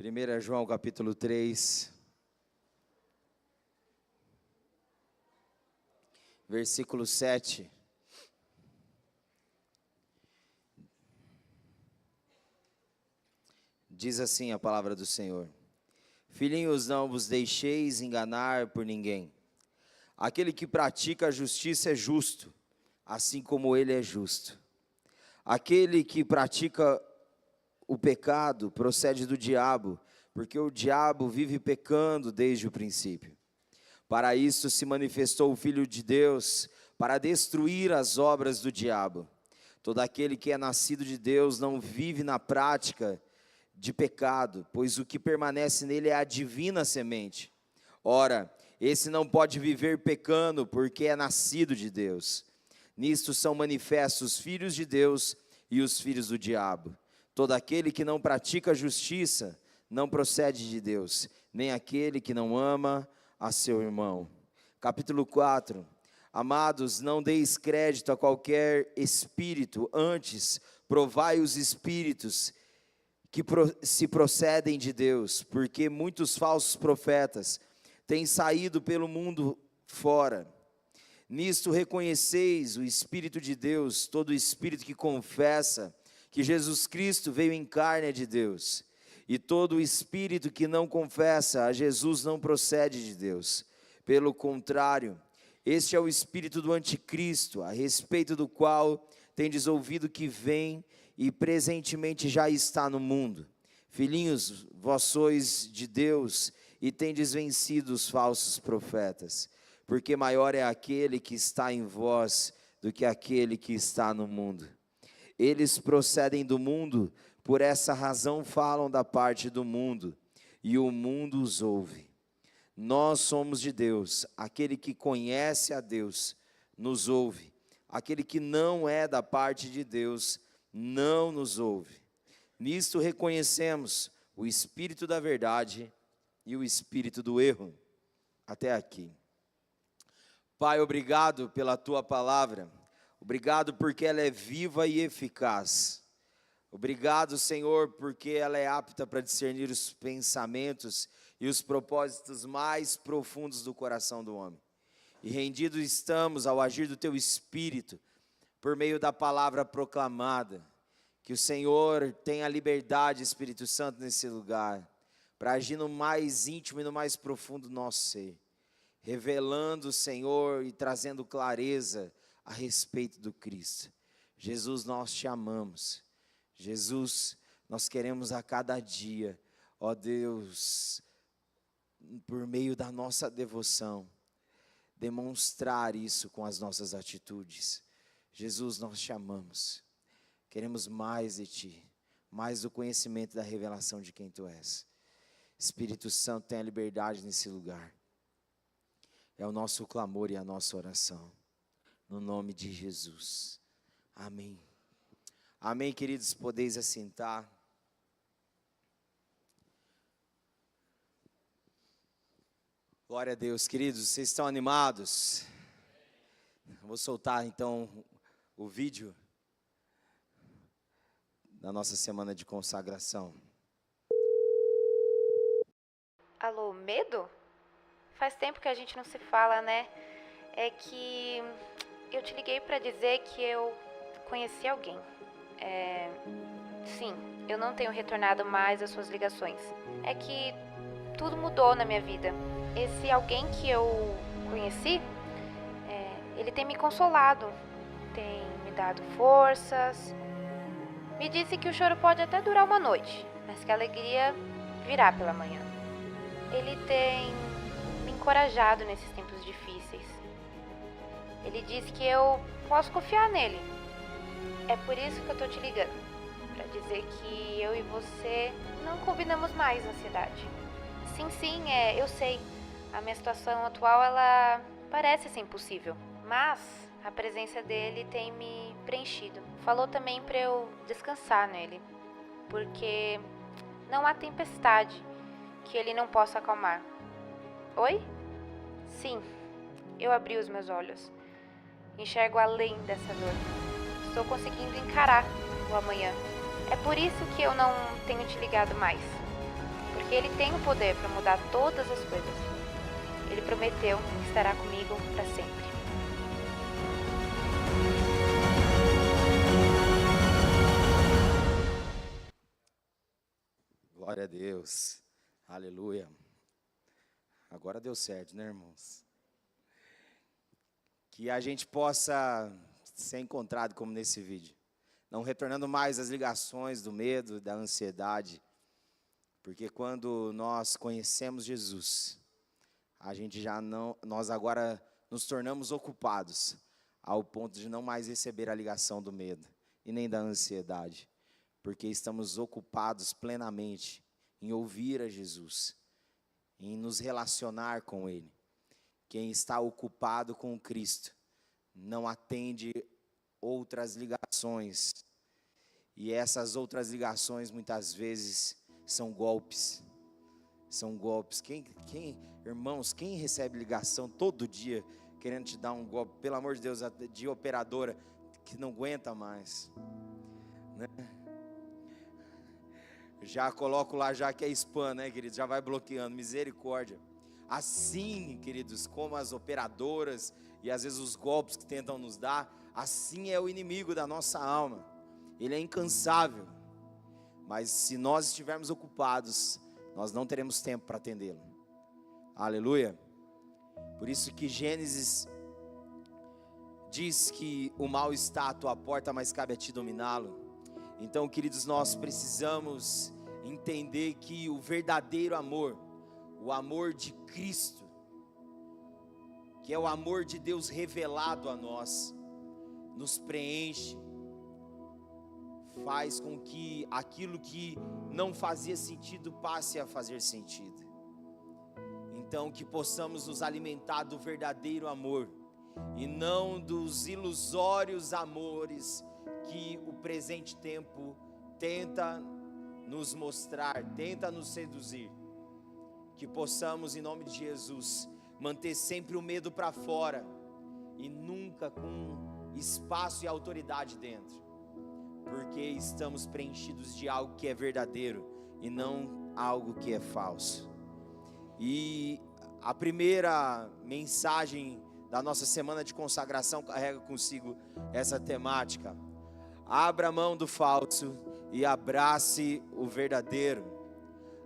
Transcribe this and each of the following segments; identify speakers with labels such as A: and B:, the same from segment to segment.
A: 1 João capítulo 3, versículo 7. Diz assim a palavra do Senhor: Filhinhos, não vos deixeis enganar por ninguém. Aquele que pratica a justiça é justo, assim como ele é justo. Aquele que pratica o pecado procede do diabo, porque o diabo vive pecando desde o princípio. Para isso se manifestou o Filho de Deus, para destruir as obras do diabo. Todo aquele que é nascido de Deus não vive na prática de pecado, pois o que permanece nele é a divina semente. Ora, esse não pode viver pecando, porque é nascido de Deus. Nisto são manifestos os filhos de Deus e os filhos do diabo. Todo aquele que não pratica a justiça não procede de Deus, nem aquele que não ama a seu irmão. Capítulo 4. Amados, não deis crédito a qualquer espírito, antes provai os espíritos que se procedem de Deus, porque muitos falsos profetas têm saído pelo mundo fora. Nisto reconheceis o Espírito de Deus. Todo espírito que confessa que Jesus Cristo veio em carne é de Deus, e todo espírito que não confessa a Jesus não procede de Deus. Pelo contrário, este é o espírito do anticristo, a respeito do qual tendes ouvido que vem e presentemente já está no mundo. Filhinhos, vós sois de Deus e tendes vencido os falsos profetas, porque maior é aquele que está em vós do que aquele que está no mundo. Eles procedem do mundo, por essa razão falam da parte do mundo, e o mundo os ouve. Nós somos de Deus, aquele que conhece a Deus nos ouve, aquele que não é da parte de Deus não nos ouve. Nisto reconhecemos o espírito da verdade e o espírito do erro. Até aqui. Pai, obrigado pela tua palavra. Obrigado porque ela é viva e eficaz. Obrigado, Senhor, porque ela é apta para discernir os pensamentos e os propósitos mais profundos do coração do homem. E rendidos estamos ao agir do teu Espírito, por meio da palavra proclamada. Que o Senhor tenha liberdade, Espírito Santo, nesse lugar, para agir no mais íntimo e no mais profundo do nosso ser, revelando o Senhor e trazendo clareza a respeito do Cristo. Jesus, nós te amamos. Jesus, nós queremos a cada dia, ó Deus, por meio da nossa devoção, demonstrar isso com as nossas atitudes. Jesus, nós te amamos. Queremos mais de ti, mais do conhecimento da revelação de quem tu és. Espírito Santo, tenha liberdade nesse lugar. É o nosso clamor e a nossa oração. No nome de Jesus. Amém. Amém, queridos, podeis assentar. Glória a Deus, queridos, vocês estão animados? Vou soltar então o vídeo da nossa semana de consagração.
B: Alô, medo? Faz tempo que a gente não se fala, né? É que eu te liguei pra dizer que eu conheci alguém. Sim, eu não tenho retornado mais as suas ligações. É que tudo mudou na minha vida. Esse alguém que eu conheci, ele tem me consolado, tem me dado forças. Me disse que o choro pode até durar uma noite, mas que a alegria virá pela manhã. Ele tem me encorajado nesses tempos difíceis. Ele disse que eu posso confiar nele. É por isso que eu tô te ligando, pra dizer que eu e você não combinamos mais na cidade. Sim, eu sei. A minha situação atual, ela parece ser impossível, mas a presença dele tem me preenchido. Falou também pra eu descansar nele, porque não há tempestade que ele não possa acalmar. Oi? Sim, eu abri os meus olhos. Enxergo além dessa dor. Estou conseguindo encarar o amanhã. É por isso que eu não tenho te ligado mais. E Ele tem o poder para mudar todas as coisas. Ele prometeu que estará comigo para sempre.
A: Glória a Deus. Aleluia. Agora deu certo, né, irmãos? Que a gente possa ser encontrado como nesse vídeo. Não retornando mais às ligações do medo, da ansiedade. Porque quando nós conhecemos Jesus, a gente nós agora nos tornamos ocupados ao ponto de não mais receber a ligação do medo e nem da ansiedade. Porque estamos ocupados plenamente em ouvir a Jesus, em nos relacionar com Ele. Quem está ocupado com Cristo não atende outras ligações. E essas outras ligações muitas vezes são golpes. São golpes. Irmãos, quem recebe ligação todo dia querendo te dar um golpe, pelo amor de Deus, de operadora que não aguenta mais, né? Já coloco lá já que é spam, né, queridos? Já vai bloqueando, misericórdia. Assim, queridos, como as operadoras e às vezes os golpes que tentam nos dar, assim é o inimigo da nossa alma. Ele é incansável. Mas se nós estivermos ocupados, nós não teremos tempo para atendê-lo. Aleluia. Por isso que Gênesis diz que o mal está à tua porta, mas cabe a ti dominá-lo. Então, queridos, nós precisamos entender que o verdadeiro amor, o amor de Cristo, que é o amor de Deus revelado a nós, nos preenche, faz com que aquilo que não fazia sentido passe a fazer sentido. Então, que possamos nos alimentar do verdadeiro amor e não dos ilusórios amores que o presente tempo tenta nos mostrar, tenta nos seduzir. Que possamos, em nome de Jesus, manter sempre o medo para fora e nunca com espaço e autoridade dentro, porque estamos preenchidos de algo que é verdadeiro e não algo que é falso. E a primeira mensagem da nossa semana de consagração carrega consigo essa temática: abra mão do falso e abrace o verdadeiro.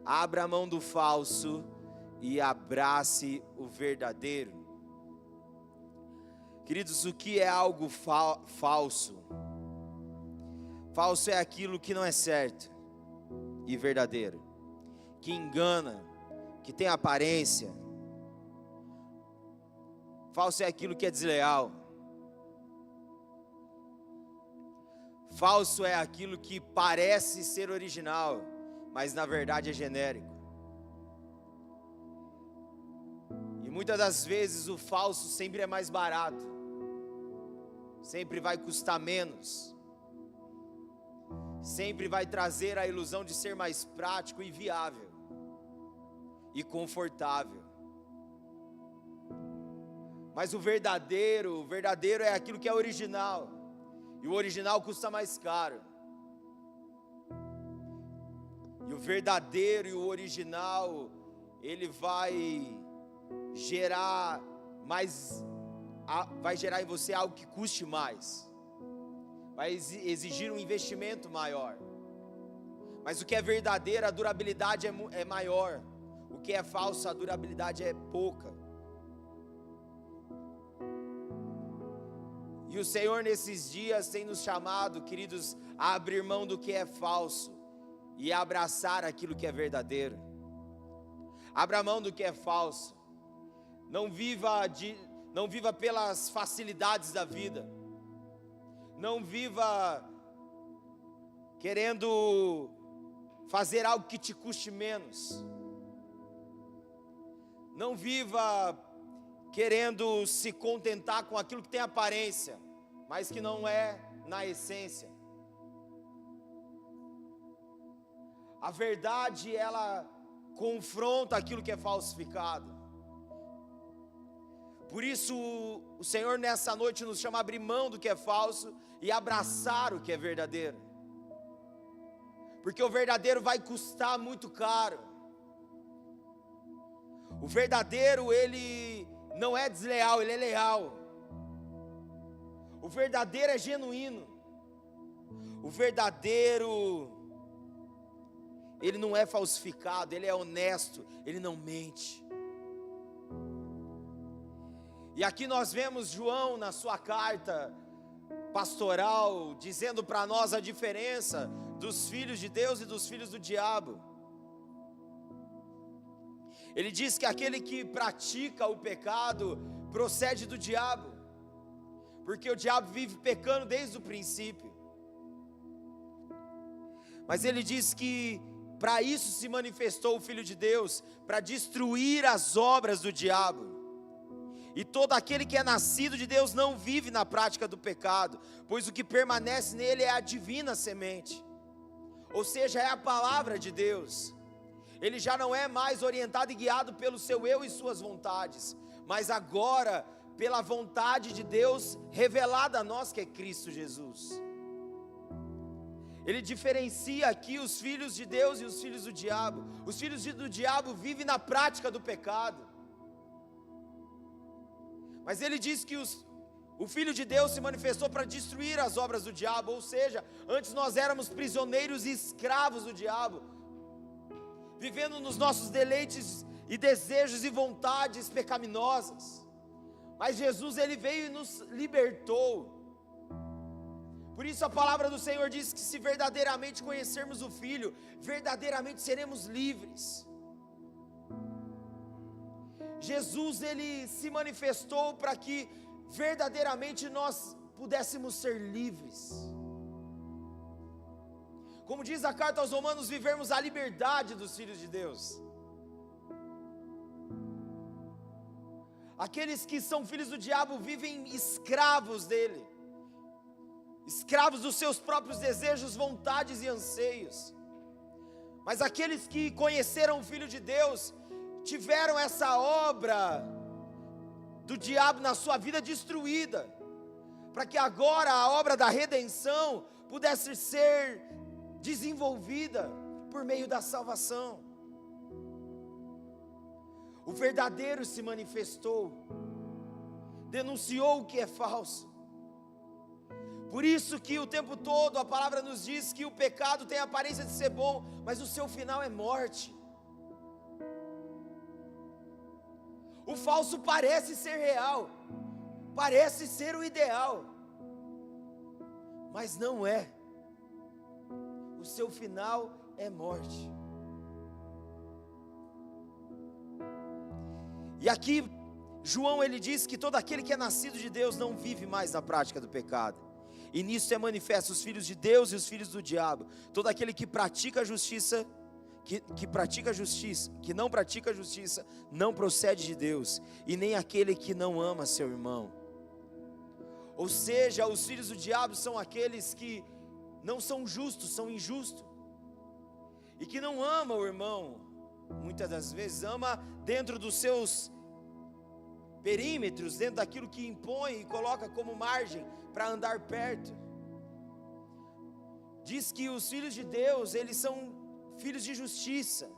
A: Abra mão do falso e abrace o verdadeiro. Queridos, o que é algo falso? Falso é aquilo que não é certo, e verdadeiro, que engana, que tem aparência. Falso é aquilo que é desleal. Falso é aquilo que parece ser original, mas na verdade é genérico. E muitas das vezes o falso sempre é mais barato, sempre vai custar menos, sempre vai trazer a ilusão de ser mais prático e viável e confortável. Mas o verdadeiro é aquilo que é original. E o original custa mais caro. E o verdadeiro e o original, ele vai gerar em você algo que custe mais. Vai exigir um investimento maior. Mas o que é verdadeiro, a durabilidade é maior. O que é falso, a durabilidade é pouca. E o Senhor nesses dias tem nos chamado, queridos, a abrir mão do que é falso e a abraçar aquilo que é verdadeiro. Abra mão do que é falso. Não viva pelas facilidades da vida. Não viva querendo fazer algo que te custe menos. Não viva querendo se contentar com aquilo que tem aparência, mas que não é na essência. A verdade, ela confronta aquilo que é falsificado. Por isso, o Senhor nessa noite nos chama a abrir mão do que é falso e abraçar o que é verdadeiro. Porque o verdadeiro vai custar muito caro. O verdadeiro, ele não é desleal, ele é leal. O verdadeiro é genuíno. O verdadeiro, ele não é falsificado, ele é honesto, ele não mente. E aqui nós vemos João na sua carta pastoral, dizendo para nós a diferença dos filhos de Deus e dos filhos do diabo. Ele diz que aquele que pratica o pecado procede do diabo, porque o diabo vive pecando desde o princípio. Mas ele diz que para isso se manifestou o Filho de Deus, para destruir as obras do diabo. E todo aquele que é nascido de Deus não vive na prática do pecado, pois o que permanece nele é a divina semente, ou seja, é a palavra de Deus. Ele já não é mais orientado e guiado pelo seu eu e suas vontades, mas agora pela vontade de Deus revelada a nós, que é Cristo Jesus. Ele diferencia aqui os filhos de Deus e os filhos do diabo. Os filhos do diabo vivem na prática do pecado, mas ele diz que o Filho de Deus se manifestou para destruir as obras do diabo, ou seja, antes nós éramos prisioneiros e escravos do diabo, vivendo nos nossos deleites e desejos e vontades pecaminosas, mas Jesus, ele veio e nos libertou. Por isso a palavra do Senhor diz que se verdadeiramente conhecermos o Filho, verdadeiramente seremos livres. Jesus, ele se manifestou para que verdadeiramente nós pudéssemos ser livres. Como diz a carta aos Romanos, vivermos a liberdade dos filhos de Deus. Aqueles que são filhos do diabo vivem escravos dele, escravos dos seus próprios desejos, vontades e anseios. Mas aqueles que conheceram o Filho de Deus, tiveram essa obra do diabo na sua vida destruída, para que agora a obra da redenção pudesse ser desenvolvida por meio da salvação. O verdadeiro se manifestou, denunciou o que é falso. Por isso que o tempo todo a palavra nos diz que o pecado tem a aparência de ser bom, mas o seu final é morte. O falso parece ser real, parece ser o ideal, mas não é. O seu final é morte. E aqui João, ele diz que todo aquele que é nascido de Deus não vive mais na prática do pecado. E nisso é manifesto os filhos de Deus e os filhos do diabo. Todo aquele que pratica a justiça, que pratica a justiça, que não pratica a justiça, não procede de Deus, e nem aquele que não ama seu irmão. Ou seja, os filhos do diabo são aqueles que não são justos, são injustos, e que não amam o irmão, muitas das vezes ama dentro dos seus perímetros, dentro daquilo que impõe e coloca como margem para andar perto. Diz que os filhos de Deus, eles são filhos de justiça.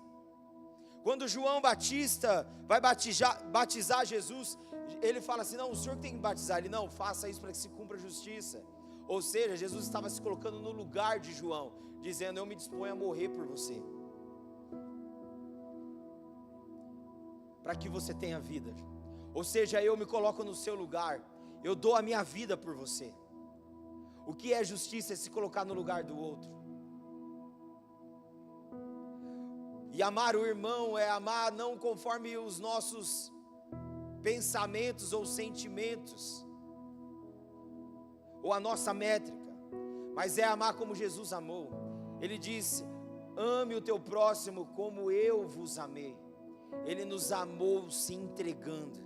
A: Quando João Batista vai batizar Jesus, ele fala assim: não, o senhor que tem que batizar. Ele: não, faça isso para que se cumpra a justiça. Ou seja, Jesus estava se colocando no lugar de João, dizendo: eu me disponho a morrer por você, para que você tenha vida. Ou seja, eu me coloco no seu lugar, eu dou a minha vida por você. O que é justiça? É se colocar no lugar do outro. E amar o irmão é amar não conforme os nossos pensamentos ou sentimentos, ou a nossa métrica, mas é amar como Jesus amou. Ele disse: ame o teu próximo como eu vos amei. Ele nos amou se entregando.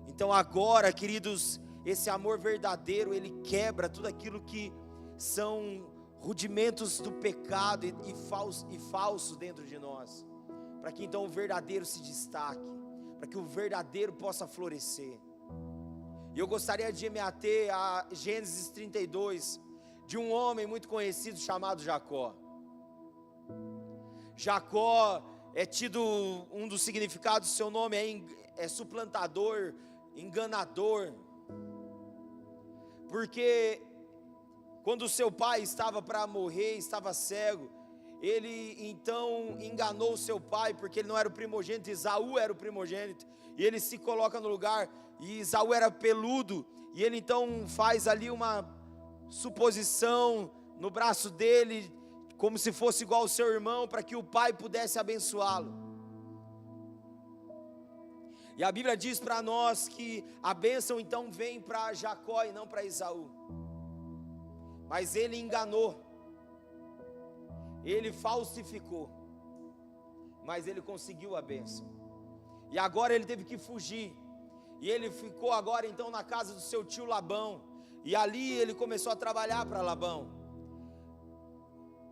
A: Então agora, queridos, esse amor verdadeiro, ele quebra tudo aquilo que são rudimentos do pecado e falso dentro de nós, para que então o verdadeiro se destaque, para que o verdadeiro possa florescer. E eu gostaria de me ater a Gênesis 32, de um homem muito conhecido chamado Jacó. Jacó, é tido, um dos significados do seu nome é suplantador, enganador. Porque quando seu pai estava para morrer, estava cego, ele então enganou seu pai, porque ele não era o primogênito, Esaú era o primogênito, e ele se coloca no lugar, e Esaú era peludo, e ele então faz ali uma suposição no braço dele, como se fosse igual ao seu irmão, para que o pai pudesse abençoá-lo. E a Bíblia diz para nós que a bênção então vem para Jacó e não para Esaú. Mas ele enganou, ele falsificou, mas ele conseguiu a bênção. E agora ele teve que fugir, e ele ficou agora então na casa do seu tio Labão, e ali ele começou a trabalhar para Labão.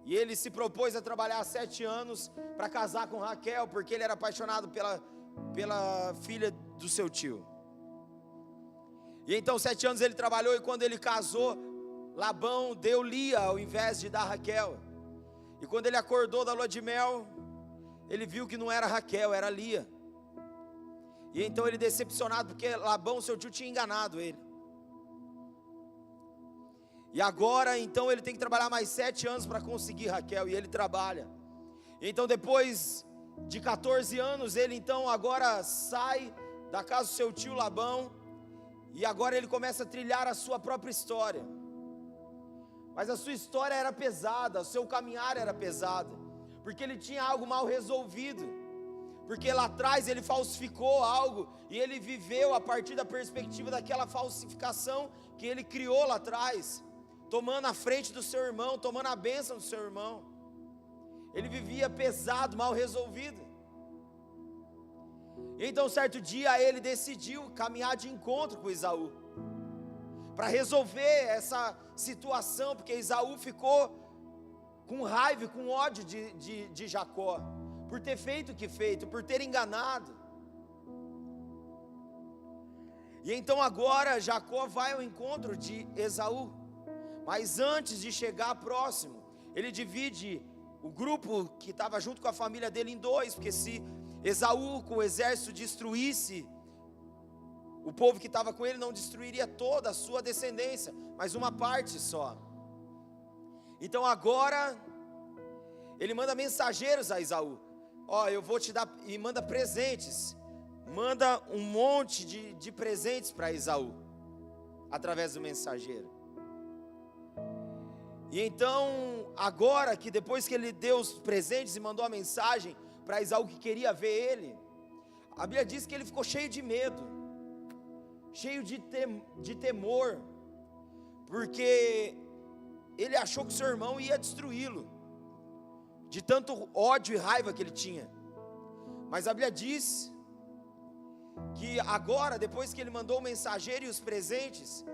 A: E ele se propôs a trabalhar 7 anos para casar com Raquel, porque ele era apaixonado pela filha do seu tio. E então 7 anos ele trabalhou, e quando ele casou, Labão deu Lia ao invés de dar Raquel. E quando ele acordou da lua de mel, ele viu que não era Raquel, era Lia. E então ele, decepcionado, porque Labão, seu tio, tinha enganado ele. E agora então ele tem que trabalhar mais 7 anos para conseguir Raquel, e ele trabalha. E então depois de 14 anos, ele então agora sai da casa do seu tio Labão, e agora ele começa a trilhar a sua própria história. Mas a sua história era pesada, o seu caminhar era pesado, porque ele tinha algo mal resolvido, porque lá atrás ele falsificou algo, e ele viveu a partir da perspectiva daquela falsificação que ele criou lá atrás, tomando a frente do seu irmão, tomando a bênção do seu irmão. Ele vivia pesado, mal resolvido. Então certo dia ele decidiu caminhar de encontro com Esaú, para resolver essa situação, porque Esaú ficou com raiva, com ódio de Jacó, por ter feito o que feito, por ter enganado. E então agora Jacó vai ao encontro de Esaú, mas antes de chegar próximo, ele divide o grupo que estava junto com a família dele em 2, porque se Esaú com o exército destruísse o povo que estava com ele, não destruiria toda a sua descendência, mas uma parte só. Então agora ele manda mensageiros a Esaú: eu vou te dar, e manda presentes, manda um monte de presentes para Esaú, através do mensageiro. E então agora que depois que ele deu os presentes e mandou a mensagem para Esaú que queria ver ele, a Bíblia diz que ele ficou cheio de medo, cheio de temor, porque ele achou que seu irmão ia destruí-lo, de tanto ódio e raiva que ele tinha. Mas a Bíblia diz que agora, depois que ele mandou o mensageiro e os presentes,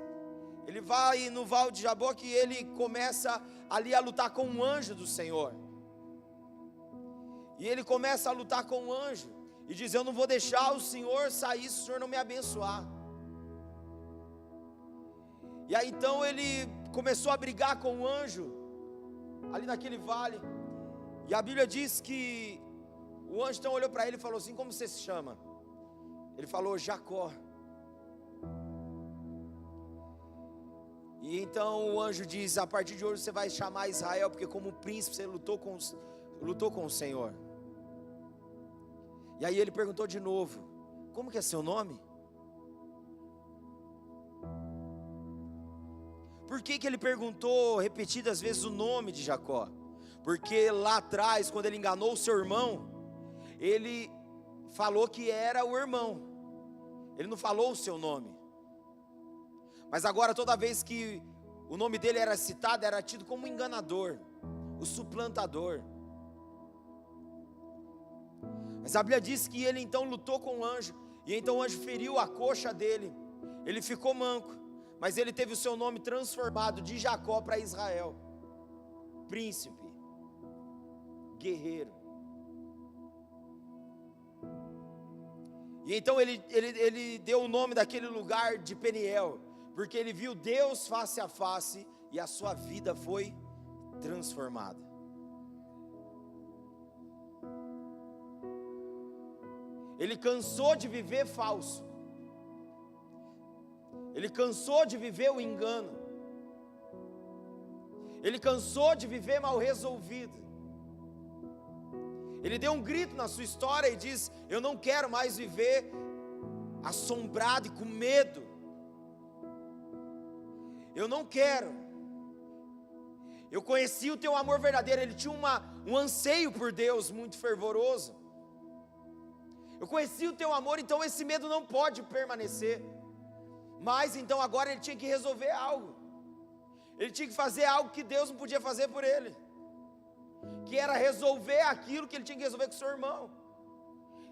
A: ele vai no Val de Jaboque e ele começa ali a lutar com um anjo do Senhor. E ele começa a lutar com um anjo e diz: eu não vou deixar o Senhor sair se o Senhor não me abençoar. E aí então ele começou a brigar com o anjo ali naquele vale. E a Bíblia diz que o anjo então olhou para ele e falou assim: como você se chama? Ele falou: Jacó. E então o anjo diz: a partir de hoje você vai chamar Israel, porque como príncipe você lutou com o Senhor. E aí ele perguntou de novo: como que é seu nome? Por que ele perguntou repetidas vezes o nome de Jacó? Porque lá atrás, quando ele enganou o seu irmão, ele falou que era o irmão, ele não falou o seu nome. Mas agora toda vez que o nome dele era citado, era tido como enganador, o suplantador. Mas a Bíblia diz que ele então lutou com o anjo, e então o anjo feriu a coxa dele, ele ficou manco, mas ele teve o seu nome transformado de Jacó para Israel, príncipe, guerreiro. E então ele deu o nome daquele lugar de Peniel, porque ele viu Deus face a face e a sua vida foi transformada. Ele cansou de viver falso. Ele cansou de viver o engano. Ele cansou de viver mal resolvido. Ele deu um grito na sua história e diz: eu não quero mais viver assombrado e com medo. Eu não quero. Eu conheci o teu amor verdadeiro. Ele tinha um anseio por Deus muito fervoroso. Eu conheci o teu amor, então esse medo não pode permanecer. Mas então agora ele tinha que resolver algo. Ele tinha que fazer algo que Deus não podia fazer por ele, que era resolver aquilo que ele tinha que resolver com o seu irmão.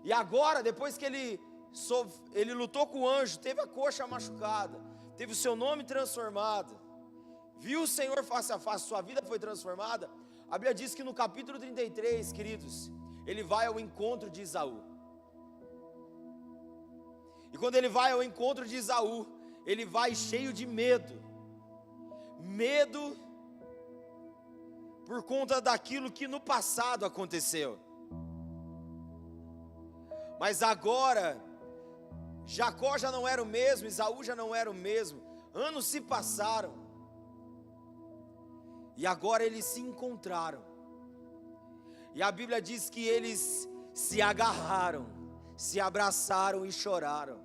A: E agora, depois que ele lutou com o anjo, teve a coxa machucada, teve o seu nome transformado, viu o Senhor face a face, sua vida foi transformada. A Bíblia diz que no capítulo 33, queridos, ele vai ao encontro de Esaú. E quando ele vai ao encontro de Esaú, ele vai cheio de medo. Medo por conta daquilo que no passado aconteceu. Mas agora, Jacó já não era o mesmo, Esaú já não era o mesmo. Anos se passaram. E agora eles se encontraram. E a Bíblia diz que eles se agarraram, se abraçaram e choraram.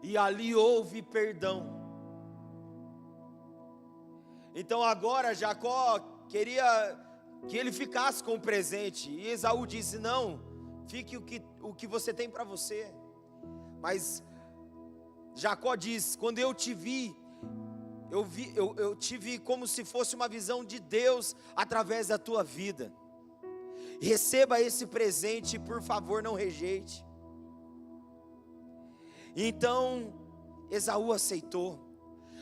A: E ali houve perdão. Então agora Jacó queria que ele ficasse com o presente. E Esaú disse: não, fique o que você tem para você. Mas Jacó diz: quando eu te vi, eu te vi como se fosse uma visão de Deus através da tua vida. Receba esse presente, por favor, não rejeite. Então Esaú aceitou.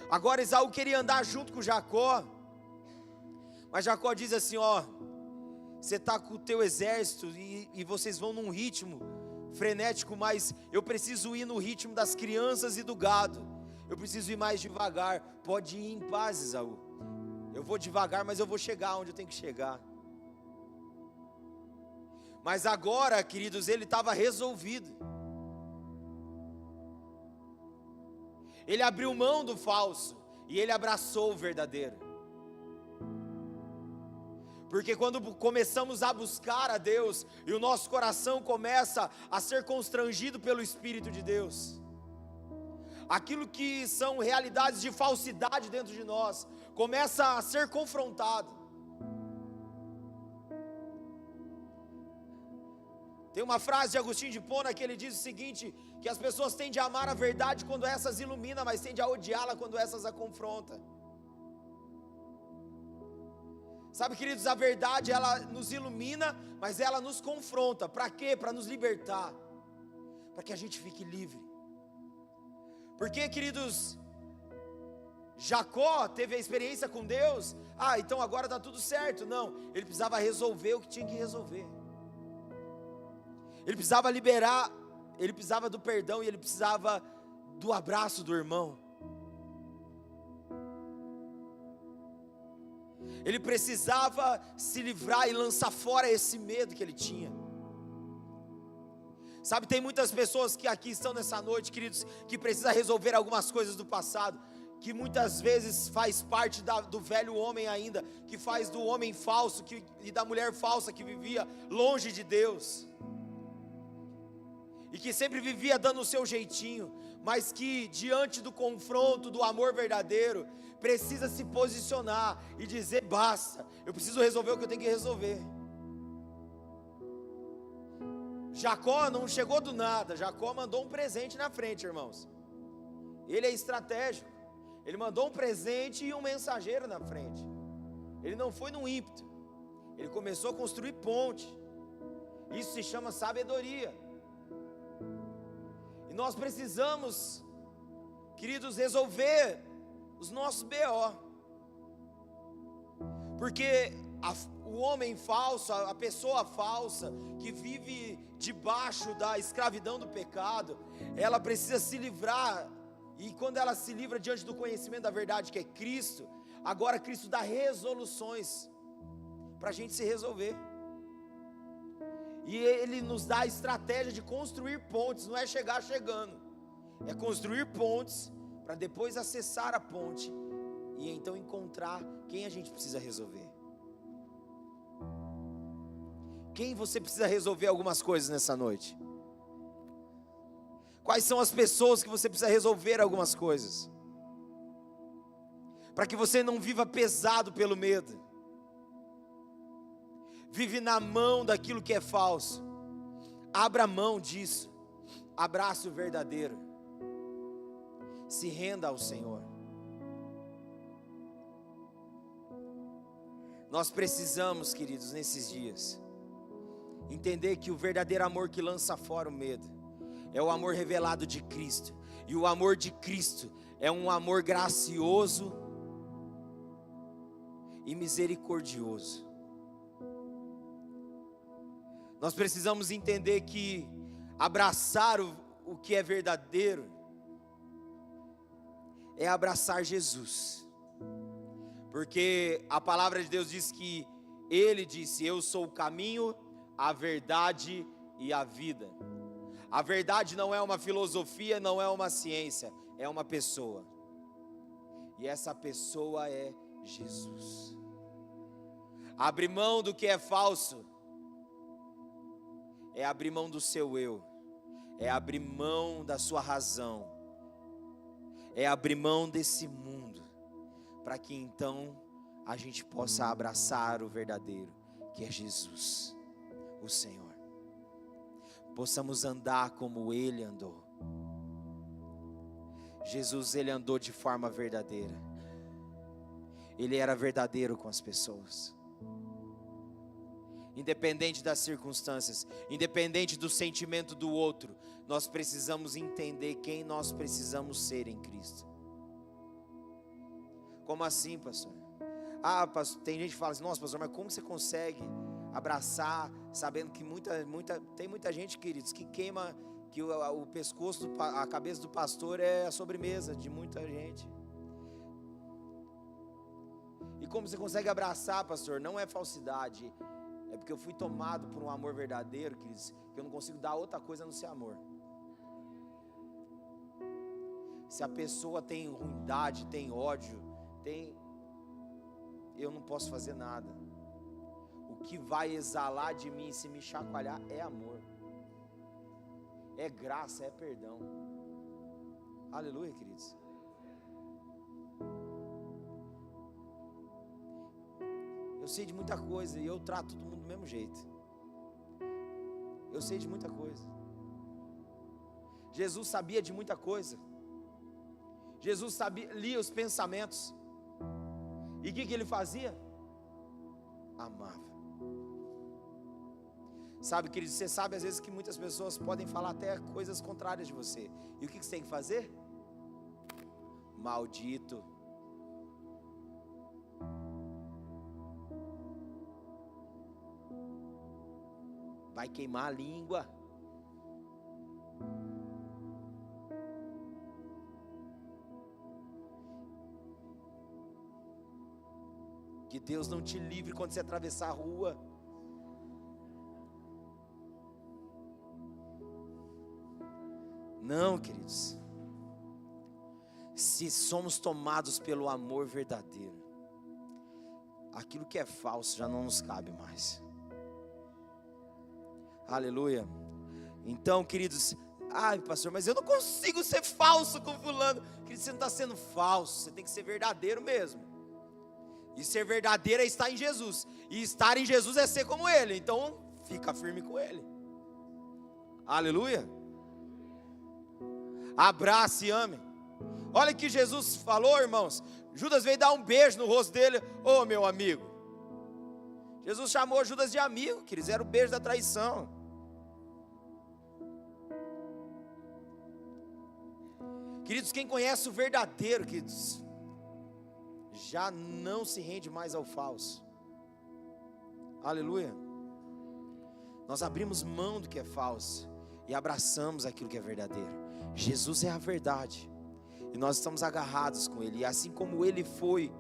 A: Agora Esaú queria andar junto com Jacó, mas Jacó diz assim: ó, você está com o teu exército e vocês vão num ritmo frenético, mas eu preciso ir no ritmo das crianças e do gado. Eu preciso ir mais devagar. Pode ir em paz, Esaú. Eu vou devagar, mas eu vou chegar onde eu tenho que chegar. Mas agora, queridos, ele estava resolvido. Ele abriu mão do falso e ele abraçou o verdadeiro. Porque quando começamos a buscar a Deus e o nosso coração começa a ser constrangido pelo Espírito de Deus, aquilo que são realidades de falsidade dentro de nós começa a ser confrontado. Tem uma frase de Agostinho de Hipona que ele diz o seguinte: que as pessoas tendem a amar a verdade quando essas ilumina, mas tendem a odiá-la quando essas a confronta. Sabe, queridos, a verdade ela nos ilumina, mas ela nos confronta. Para quê? Para nos libertar, para que a gente fique livre. Porque, queridos, Jacó teve a experiência com Deus. Então agora está tudo certo. Não, ele precisava resolver o que tinha que resolver. Ele precisava liberar, ele precisava do perdão e ele precisava do abraço do irmão. Ele precisava se livrar e lançar fora esse medo que ele tinha. Sabe, tem muitas pessoas que aqui estão nessa noite, queridos, que precisam resolver algumas coisas do passado, que muitas vezes faz parte do velho homem ainda, que faz do homem falso e da mulher falsa que vivia longe de Deus. E que sempre vivia dando o seu jeitinho, mas que diante do confronto do amor verdadeiro, precisa se posicionar e dizer: basta, eu preciso resolver o que eu tenho que resolver. Jacó não chegou do nada, Jacó mandou um presente na frente, irmãos. Ele é estratégico, ele mandou um presente e um mensageiro na frente. Ele não foi num ímpeto, ele começou a construir ponte. Isso se chama sabedoria. E nós precisamos, queridos, resolver os nossos BO. Porque o homem falso, a pessoa falsa, que vive debaixo da escravidão do pecado, ela precisa se livrar. E quando ela se livra diante do conhecimento da verdade que é Cristo, agora Cristo dá resoluções para a gente se resolver. E Ele nos dá a estratégia de construir pontes, não é chegar chegando, é construir pontes para depois acessar a ponte e então encontrar quem a gente precisa resolver. Quem você precisa resolver algumas coisas nessa noite? Quais são as pessoas que você precisa resolver algumas coisas? Para que você não viva pesado pelo medo. Vive na mão daquilo que é falso. Abra mão disso. Abrace o verdadeiro. Se renda ao Senhor. Nós precisamos, queridos, nesses dias, entender que o verdadeiro amor que lança fora o medo é o amor revelado de Cristo. E o amor de Cristo é um amor gracioso e misericordioso. Nós precisamos entender que abraçar o que é verdadeiro é abraçar Jesus. Porque a palavra de Deus diz que Ele disse: eu sou o caminho, a verdade e a vida. A verdade não é uma filosofia, não é uma ciência, é uma pessoa. E essa pessoa é Jesus. Abrir mão do que é falso é abrir mão do seu eu, é abrir mão da sua razão, é abrir mão desse mundo, para que então a gente possa abraçar o verdadeiro, que é Jesus, o Senhor. Possamos andar como Ele andou. Jesus, Ele andou de forma verdadeira. Ele era verdadeiro com as pessoas. Independente das circunstâncias, independente do sentimento do outro, nós precisamos entender quem nós precisamos ser em Cristo. Como assim, pastor? Pastor, tem gente que fala assim: nossa, pastor, mas como você consegue abraçar, sabendo que tem muita gente, queridos, que queima, que o pescoço, a cabeça do pastor é a sobremesa de muita gente. E como você consegue abraçar, pastor? Não é falsidade, é porque eu fui tomado por um amor verdadeiro, queridos, que eu não consigo dar outra coisa a não ser amor. Se a pessoa tem ruindade, tem ódio, eu não posso fazer nada. O que vai exalar de mim, se me chacoalhar, é amor, é graça, é perdão. Aleluia, queridos. Eu sei de muita coisa e eu trato todo mundo do mesmo jeito. Eu sei de muita coisa. Jesus sabia de muita coisa. Jesus lia os pensamentos. E o que ele fazia? Amava. Sabe, querido, você sabe às vezes que muitas pessoas podem falar até coisas contrárias de você. E o que você tem que fazer? Maldito. Vai queimar a língua. Que Deus não te livre quando você atravessar a rua. Não, queridos. Se somos tomados pelo amor verdadeiro, aquilo que é falso já não nos cabe mais. Aleluia. Então, queridos, pastor, mas eu não consigo ser falso com fulano. Querido, você não está sendo falso, você tem que ser verdadeiro mesmo. E ser verdadeiro é estar em Jesus. E estar em Jesus é ser como Ele. Então, fica firme com Ele. Aleluia. Abrace e ame. Olha o que Jesus falou, irmãos. Judas veio dar um beijo no rosto dele. Ô, meu amigo. Jesus chamou Judas de amigo, queridos. Era o beijo da traição. Queridos, quem conhece o verdadeiro, queridos, já não se rende mais ao falso. Aleluia. Nós abrimos mão do que é falso e abraçamos aquilo que é verdadeiro. Jesus é a verdade e nós estamos agarrados com Ele. E assim como Ele foi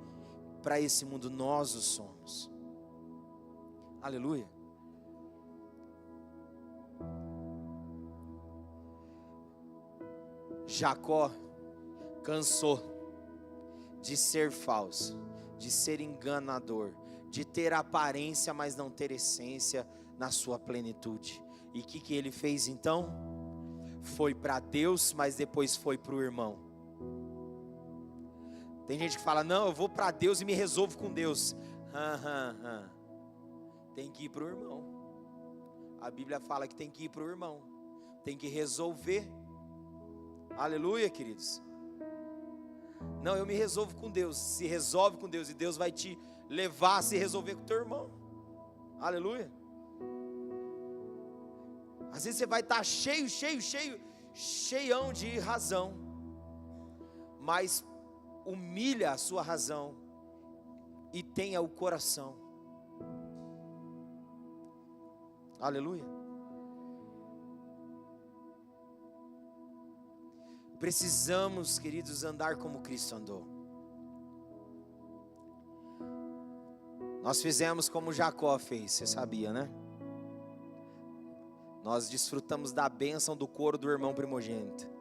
A: para esse mundo, nós o somos. Aleluia. Jacó cansou de ser falso, de ser enganador, de ter aparência, mas não ter essência na sua plenitude. E o que ele fez então? Foi para Deus, mas depois foi para o irmão. Tem gente que fala, não, eu vou para Deus e me resolvo com Deus. Tem que ir para o irmão. A Bíblia fala que tem que ir para o irmão, tem que resolver. Aleluia, queridos. Não, eu me resolvo com Deus. Se resolve com Deus, e Deus vai te levar a se resolver com o teu irmão. Aleluia. Às vezes você vai estar cheião de razão, mas humilha a sua razão e tenha o coração. Aleluia. Precisamos, queridos, andar como Cristo andou. Nós fizemos como Jacó fez, você sabia, né? Nós desfrutamos da bênção do couro do irmão primogênito.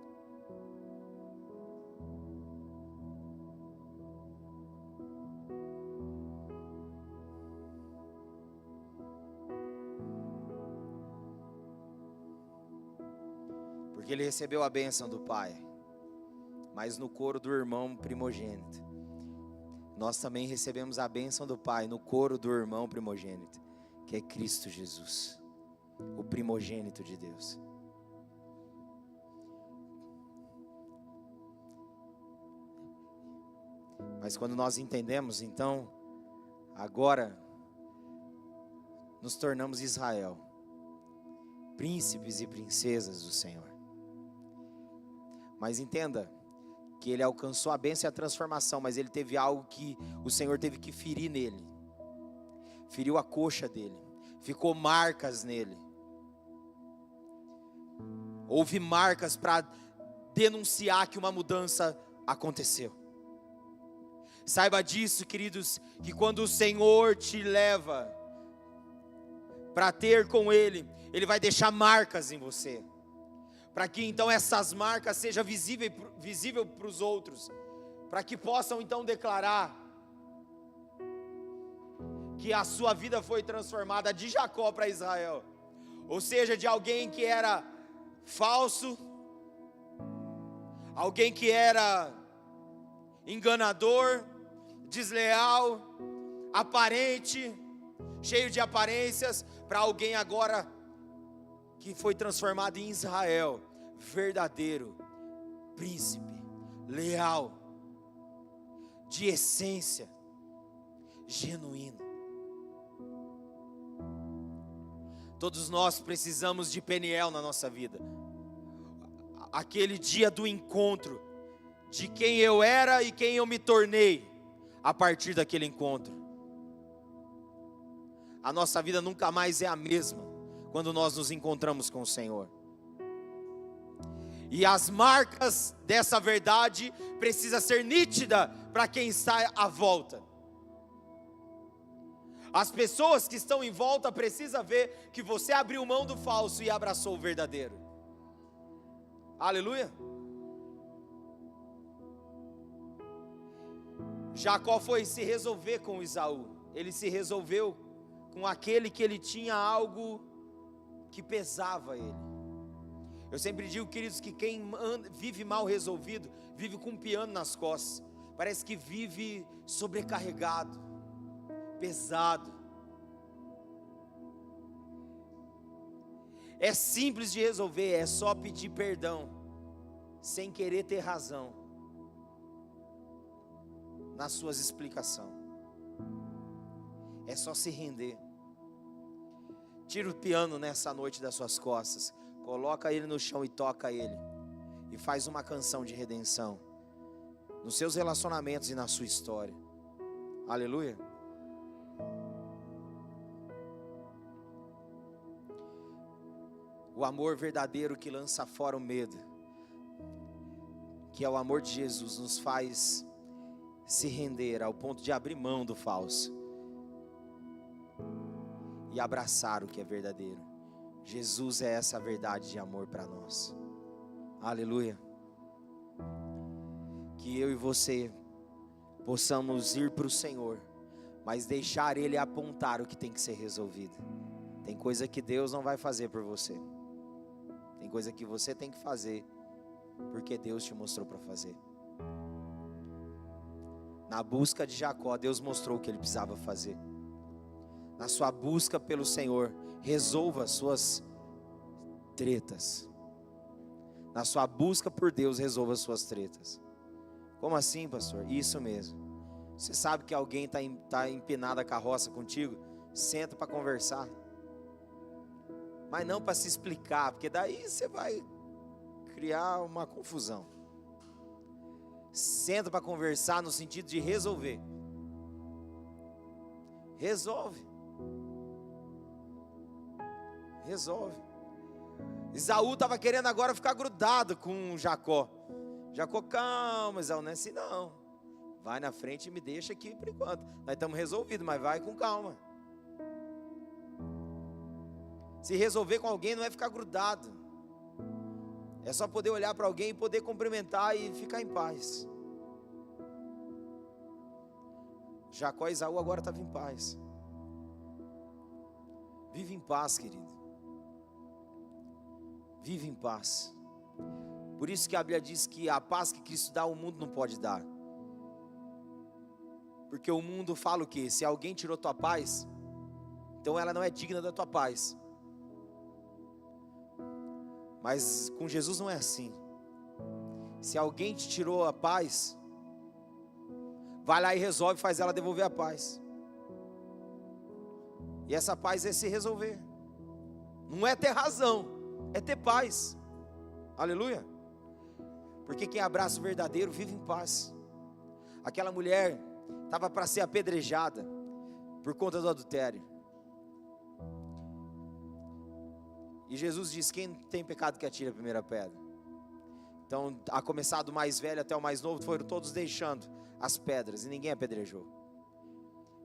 A: Porque ele recebeu a bênção do pai, mas no couro do irmão primogênito. Nós também recebemos a bênção do pai no couro do irmão primogênito, que é Cristo Jesus, o primogênito de Deus. Mas quando nós entendemos, então, agora nos tornamos Israel, príncipes e princesas do Senhor. Mas entenda que ele alcançou a bênção e a transformação, mas ele teve algo que o Senhor teve que ferir nele. Feriu a coxa dele, ficou marcas nele. Houve marcas para denunciar que uma mudança aconteceu. Saiba disso, queridos, que quando o Senhor te leva para ter com Ele, Ele vai deixar marcas em você, para que então essas marcas sejam visível para os outros, para que possam então declarar que a sua vida foi transformada de Jacó para Israel, ou seja, de alguém que era falso, alguém que era enganador, desleal, aparente, cheio de aparências, para alguém agora que foi transformado em Israel, verdadeiro, príncipe, leal, de essência, genuíno. Todos nós precisamos de Peniel na nossa vida, aquele dia do encontro, de quem eu era e quem eu me tornei, a partir daquele encontro. A nossa vida nunca mais é a mesma quando nós nos encontramos com o Senhor. E as marcas dessa verdade precisam ser nítidas para quem está à volta. As pessoas que estão em volta precisam ver que você abriu mão do falso e abraçou o verdadeiro. Aleluia. Jacó foi se resolver com Esaú. Ele se resolveu com aquele que ele tinha algo que pesava ele. Eu sempre digo, queridos, que quem vive mal resolvido, vive com um piano nas costas. Parece que vive sobrecarregado, pesado. É simples de resolver, é só pedir perdão, sem querer ter razão nas suas explicações. É só se render. Tira o piano nessa noite das suas costas, coloca ele no chão e toca ele, e faz uma canção de redenção nos seus relacionamentos e na sua história. Aleluia. O amor verdadeiro que lança fora o medo, que é o amor de Jesus, nos faz se render ao ponto de abrir mão do falso e abraçar o que é verdadeiro. Jesus é essa verdade de amor para nós. Aleluia. que eu e você possamos ir para o Senhor, mas deixar Ele apontar o que tem que ser resolvido. Tem coisa que Deus não vai fazer por você. Tem coisa que você tem que fazer, porque Deus te mostrou para fazer. Na busca de Jacó, Deus mostrou o que ele precisava fazer. Na sua busca pelo Senhor, resolva as suas tretas. Na sua busca por Deus, resolva as suas tretas. Como assim, pastor? Isso mesmo. Você sabe que alguém está empinado a carroça contigo? Senta para conversar. Mas não para se explicar, porque daí você vai criar uma confusão. Senta para conversar no sentido de resolver. Resolve. Esaú estava querendo agora ficar grudado com Jacó. Jacó, calma, Esaú, não é assim não. Vai na frente e me deixa aqui por enquanto. Nós estamos resolvidos, mas vai com calma. Se resolver com alguém não é ficar grudado. É só poder olhar para alguém e poder cumprimentar e ficar em paz. Jacó e Esaú agora estavam em paz. Vive em paz, querido. Vive em paz. Por isso que a Bíblia diz que a paz que Cristo dá, o mundo não pode dar. Porque o mundo fala o quê? Se alguém tirou tua paz, então ela não é digna da tua paz. Mas com Jesus não é assim. Se alguém te tirou a paz, vai lá e resolve, faz ela devolver a paz. E essa paz é se resolver. Não é ter razão, é ter paz. Aleluia. Porque quem abraça o verdadeiro vive em paz. Aquela mulher estava para ser apedrejada por conta do adultério. E Jesus diz: quem tem pecado que atire a primeira pedra. Então, a começar do mais velho até o mais novo, foram todos deixando as pedras e ninguém apedrejou.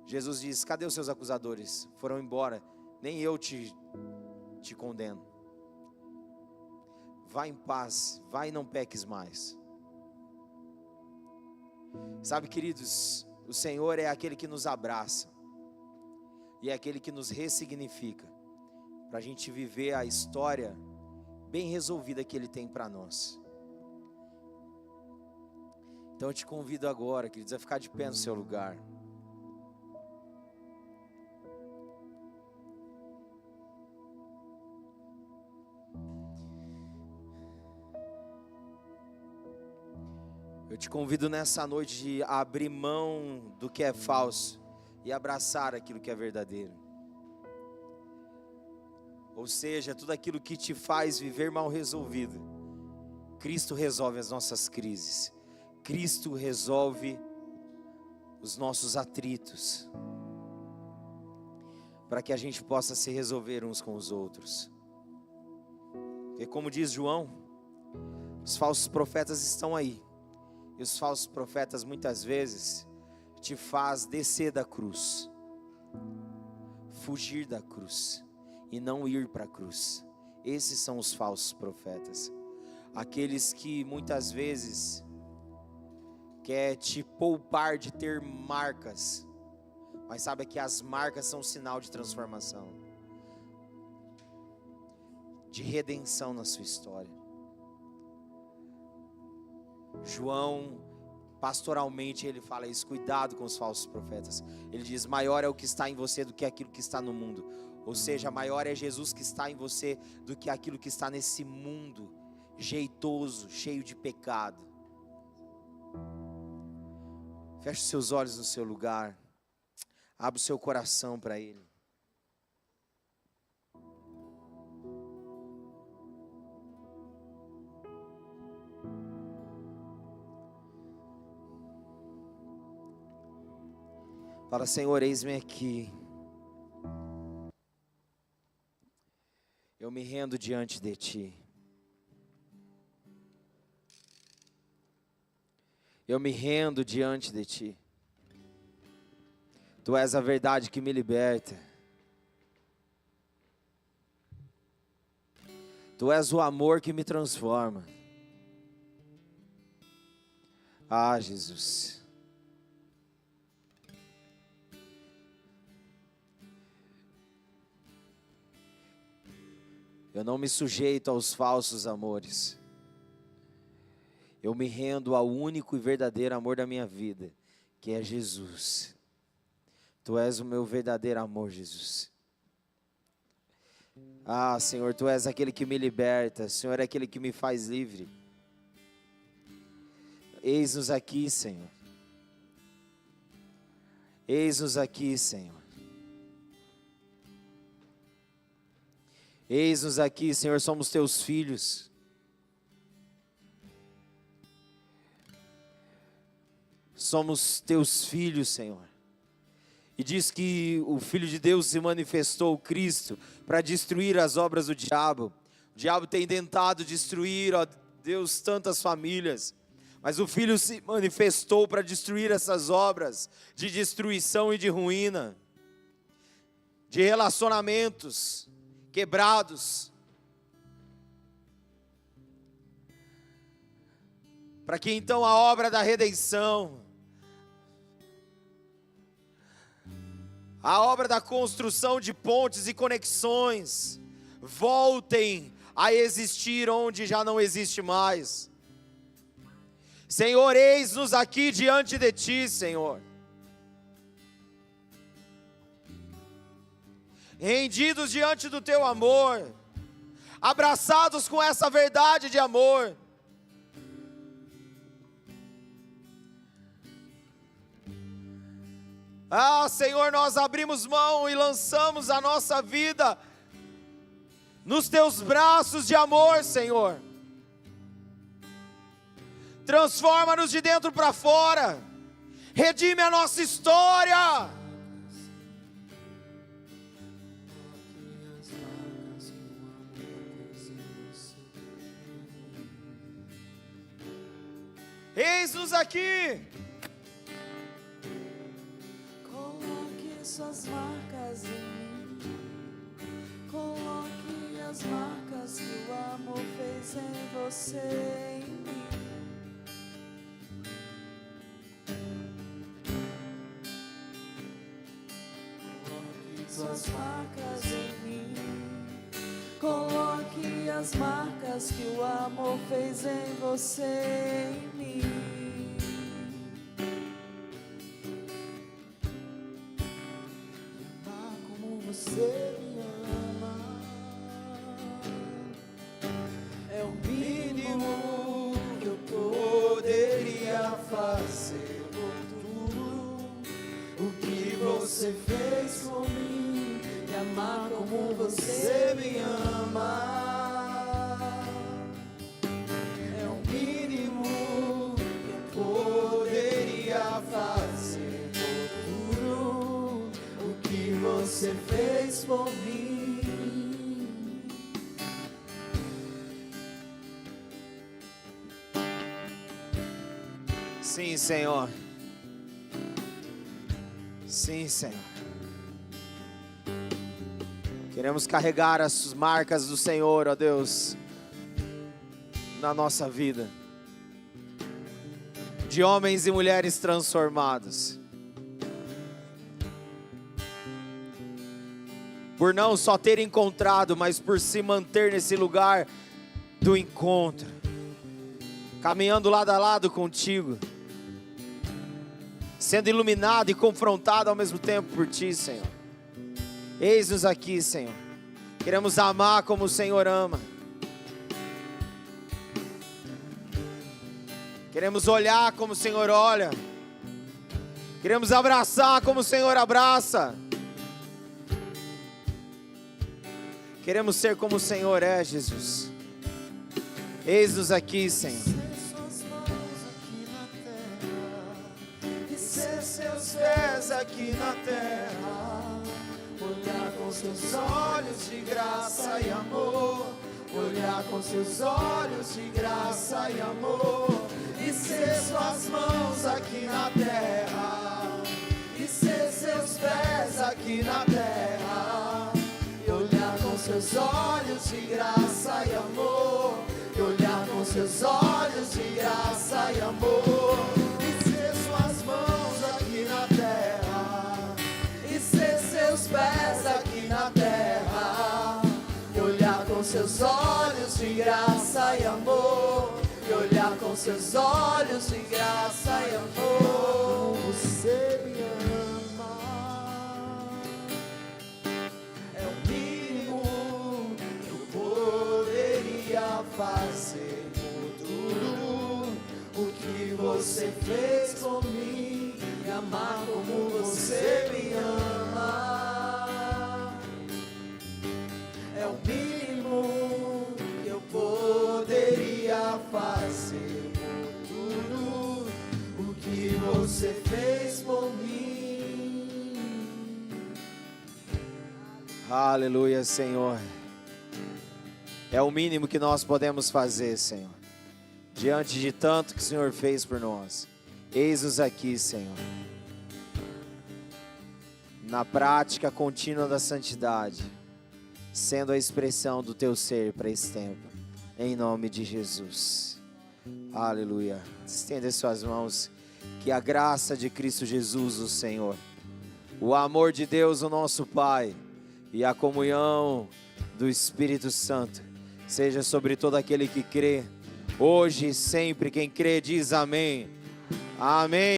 A: Jesus diz: cadê os seus acusadores? Foram embora, nem eu te condeno. Vai em paz, vai e não peques mais. Sabe, queridos, o Senhor é aquele que nos abraça e é aquele que nos ressignifica, para a gente viver a história bem resolvida que Ele tem para nós. Então eu te convido agora, queridos, a ficar de pé no seu lugar. Eu te convido nessa noite de abrir mão do que é falso e abraçar aquilo que é verdadeiro. Ou seja, tudo aquilo que te faz viver mal resolvido, Cristo resolve as nossas crises. Cristo resolve os nossos atritos, para que a gente possa se resolver uns com os outros. Porque como diz João, os falsos profetas estão aí. E os falsos profetas muitas vezes te faz descer da cruz, fugir da cruz e não ir para a cruz. Esses são os falsos profetas. Aqueles que muitas vezes quer te poupar de ter marcas, mas sabe que as marcas são sinal de transformação, de redenção na sua história. João, pastoralmente, ele fala isso: cuidado com os falsos profetas. Ele diz: maior é o que está em você do que aquilo que está no mundo. Ou seja, maior é Jesus que está em você do que aquilo que está nesse mundo jeitoso, cheio de pecado. Feche seus olhos no seu lugar. Abra o seu coração para Ele. Fala: Senhor, eis-me aqui. Eu me rendo diante de Ti. Eu me rendo diante de Ti. Tu és a verdade que me liberta. Tu és o amor que me transforma. Ah, Jesus. Eu não me sujeito aos falsos amores. Eu me rendo ao único e verdadeiro amor da minha vida, que é Jesus. Tu és o meu verdadeiro amor, Jesus. Ah, Senhor, Tu és aquele que me liberta. Senhor, é aquele que me faz livre. Eis-nos aqui, Senhor. Eis-nos aqui, Senhor. Eis-nos aqui, Senhor, somos Teus filhos. Somos Teus filhos, Senhor. E diz que o Filho de Deus se manifestou, o Cristo, para destruir as obras do diabo. O diabo tem tentado destruir, ó Deus, tantas famílias. Mas o Filho se manifestou para destruir essas obras de destruição e de ruína. De relacionamentos quebrados. Para que então a obra da redenção, a obra da construção de pontes e conexões voltem a existir onde já não existe mais. Senhor, eis-nos aqui diante de Ti, Senhor. Rendidos diante do Teu amor, abraçados com essa verdade de amor. Ah, Senhor, nós abrimos mão e lançamos a nossa vida nos Teus braços de amor, Senhor. Transforma-nos de dentro para fora. Redime a nossa história. Eis-nos aqui.
C: Coloque suas marcas em mim. Coloque as marcas que o amor fez em você, em mim. Coloque suas marcas em mim. Coloque as marcas que o amor fez em você, em mim. Amar como você me ama é o mínimo que eu poderia fazer por tudo o que você fez por mim. E amar como você me ama é o mínimo que eu poderia fazer por tudo o que você fez por mim.
A: Sim, Senhor. Sim, Senhor. Queremos carregar as marcas do Senhor, ó Deus, na nossa vida. De homens e mulheres transformados. Por não só ter encontrado, mas por se manter nesse lugar do encontro. Caminhando lado a lado contigo. Sendo iluminado e confrontado ao mesmo tempo por Ti, Senhor. Eis-nos aqui, Senhor. Queremos amar como o Senhor ama. Queremos olhar como o Senhor olha. Queremos abraçar como o Senhor abraça. Queremos ser como o Senhor é, Jesus. Eis-nos aqui, Senhor.
C: Seus pés aqui na terra, olhar com seus olhos de graça e amor, olhar com seus olhos de graça e amor, e ser suas mãos aqui na terra, e ser seus pés aqui na terra, e olhar com seus olhos de graça e amor, e olhar com seus olhos de graça e amor, e ser suas mãos aqui na terra, e ser seus pés aqui na terra, e olhar com seus olhos de graça e amor, e olhar com seus olhos de graça e amor. Você me ama, é o mínimo que eu poderia fazer por tudo o que você fez por mim, e amar como você me ama. É o mínimo que eu poderia fazer por tudo o que você fez por mim.
A: Aleluia, Senhor. É o mínimo que nós podemos fazer, Senhor, diante de tanto que o Senhor fez por nós. Eis-nos aqui, Senhor, na prática contínua da santidade, sendo a expressão do Teu ser para esse tempo, em nome de Jesus. Aleluia. Estenda suas mãos, que a graça de Cristo Jesus, o Senhor, o amor de Deus, o nosso Pai, e a comunhão do Espírito Santo seja sobre todo aquele que crê, hoje e sempre. Quem crê diz amém. Amém.